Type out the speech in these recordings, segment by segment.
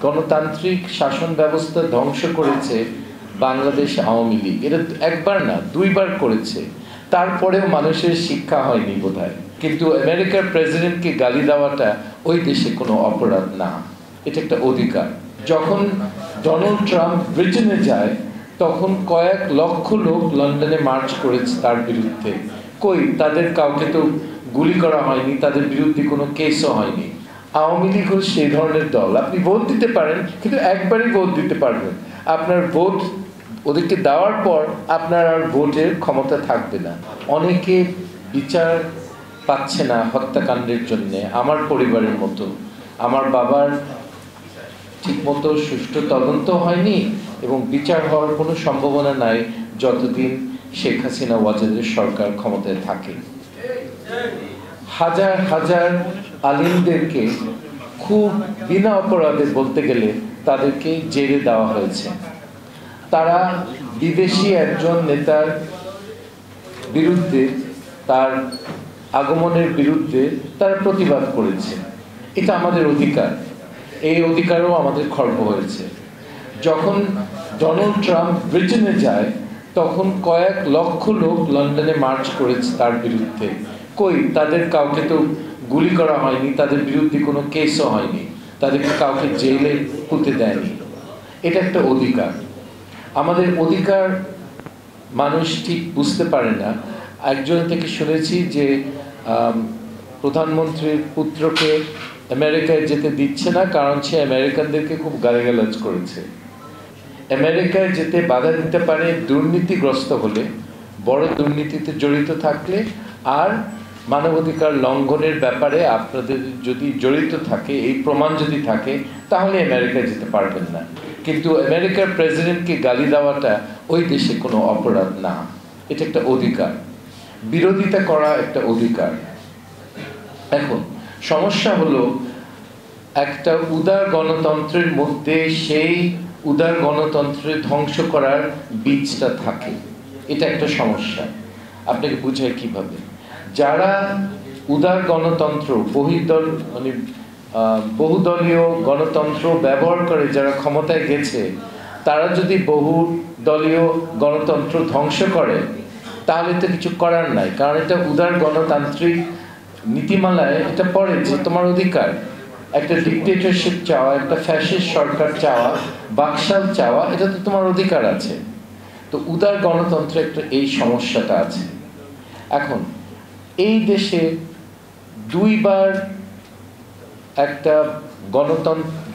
গণতান্ত্রিক শাসন ব্যবস্থা ধ্বংস করেছে বাংলাদেশ আওয়ামী লীগ। এটা একবার না, দুইবার করেছে, তারপরেও মানুষের শিক্ষা হয়নি বোধহয়। কিন্তু আমেরিকার প্রেসিডেন্টকে গালি দেওয়াটা ওই দেশে কোনো অপরাধ না, এটা একটা অধিকার। যখন ডোনাল্ড ট্রাম্প ব্রিটেনে যায় তখন কয়েক লক্ষ লোক লন্ডনে মার্চ করেছে তার বিরুদ্ধে। কই, তাদের কাউকে তো গুলি করা হয়নি, তাদের বিরুদ্ধে কোনো কেসও হয়নি। আওয়ামী লীগ হল সেই ধরনের দল, আপনি ভোট দিতে পারেন কিন্তু একবারই ভোট দিতে পারবেন। আপনার ভোট ওদেরকে দেওয়ার পর আপনার আর ভোটের ক্ষমতা থাকবে না। অনেকে বিচার পাচ্ছে না হত্যাকাণ্ডের জন্যে, আমার পরিবারের মতো। আমার বাবার ঠিকমতো সুষ্ঠু তদন্ত হয়নি এবং বিচার হওয়ার কোনো সম্ভাবনা নাই যতদিন শেখ হাসিনা ওয়াজেদের সরকার ক্ষমতায় থাকে। হাজার হাজার আলিমদেরকে খুব বিনা অপরাধে বলতে গেলে তাদেরকে জেলে দেওয়া হয়েছে। তারা বিদেশি একজন নেতার বিরুদ্ধে, তার আগমনের বিরুদ্ধে তারা প্রতিবাদ করেছে। এটা আমাদের অধিকার, এই অধিকারও আমাদের খর্ব হয়েছে। যখন ডোনাল্ড ট্রাম্প ব্রিটেনে যায় তখন কয়েক লক্ষ লোক লন্ডনে মার্চ করেছে তার বিরুদ্ধে। কই, তাদের কাউকে তো গুলি করা হয়নি, তাদের বিরুদ্ধে কোনো কেসও হয়নি, তাদেরকে কাউকে জেলে পুঁতে দেয়নি। এটা একটা অধিকার, আমাদের অধিকার মানুষ ঠিক বুঝতে পারে না। একজন থেকে শুনেছি যে প্রধানমন্ত্রীর পুত্রকে আমেরিকায় যেতে দিচ্ছে না কারণ সে আমেরিকানদেরকে খুব গালিগালাজ করেছে। আমেরিকায় যেতে বাধা দিতে পারে দুর্নীতিগ্রস্ত হলে, বড় দুর্নীতিতে জড়িত থাকলে, আর মানবাধিকার লঙ্ঘনের ব্যাপারে আপনাদের যদি জড়িত থাকে, এই প্রমাণ যদি থাকে, তাহলে আমেরিকায় যেতে পারবেন না। কিন্তু আমেরিকার প্রেসিডেন্টকে গালি দেওয়াটা ওই দেশে কোনো অপরাধ না, এটা একটা অধিকার। বিরোধিতা করা একটা অধিকার। এখন সমস্যা হলো একটা উদার গণতন্ত্রের মধ্যে সেই উদার গণতন্ত্রের ধ্বংস করার বীজটা থাকে, এটা একটা সমস্যা। আপনাকে বুঝাই কিভাবে? যারা উদার গণতন্ত্র, বহুদলীয় গণতন্ত্র ব্যবহার করে যারা ক্ষমতায় গেছে, তারা যদি বহুদলীয় গণতন্ত্র ধ্বংস করে তাহলে তো কিছু করার নাই, কারণ এটা উদার গণতান্ত্রিক নীতিমালায় এটা পড়ে যে তোমার অধিকার। একটা ডিক্টেটরশিপ চাওয়া, একটা ফ্যাসিস্ট সরকার চাওয়া, বাকশাল চাওয়া, এটা তো তোমার অধিকার আছে। তো উদার গণতন্ত্রে একটা এই সমস্যাটা আছে। এখন এই দেশে দুইবার একটা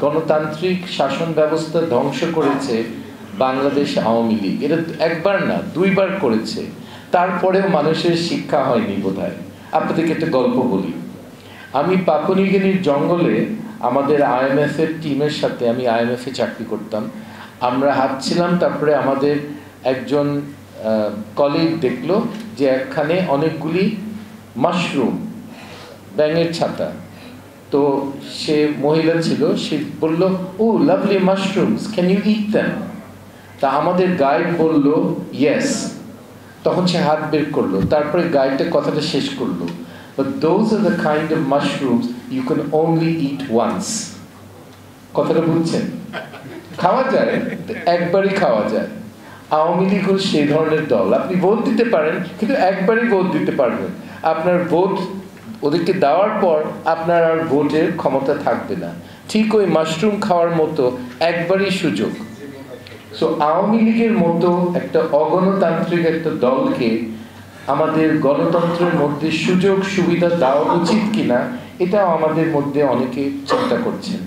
গণতান্ত্রিক শাসন ব্যবস্থা ধ্বংস করেছে বাংলাদেশ আওয়ামী লীগ। এটা একবার না, দুইবার করেছে, তারপরেও মানুষের শিক্ষা হয়নি বোধহয়। আপনাদেরকে একটা গল্প বলি। আমি পাপুয়া নিউগিনির জঙ্গলে আমাদের IMF এর টিমের সাথে, আমি IMF এ চাকরি করতাম, আমরা হাঁটছিলাম। তারপরে আমাদের একজন কলিগ দেখলো যে একখানে অনেকগুলি মাশরুম, ব্যাঙের ছাতা। তো সে মহিলা ছিল, সে বলল, oh lovely mushrooms, can you eat them? তা আমাদের গাইড বলল ইয়েস। তখন সে হাত বের করলো, তারপরে গাইডটা কথাটা শেষ করলো, but those are the kind of mushrooms you can only eat once. কথাটা বুঝছেন? খাওয়া যায়, একবারই খাওয়া যায়। আওয়ামী লীগ হল সেই ধরনের দল, আপনি ভোট দিতে পারেন কিন্তু একবারই ভোট দিতে পারবেন। আপনার ভোট ওদেরকে দেওয়ার পর আপনার আর ভোটের ক্ষমতা থাকবে না। ঠিক ওই মাশরুম খাওয়ার মতো একবারই সুযোগ। সো আওয়ামী লীগের মতো একটা অগণতান্ত্রিক একটা দলকে আমাদের গণতন্ত্রের মধ্যে সুযোগ সুবিধা দেওয়া উচিত কিনা, এটাও আমাদের মধ্যে অনেকে চিন্তা করছেন।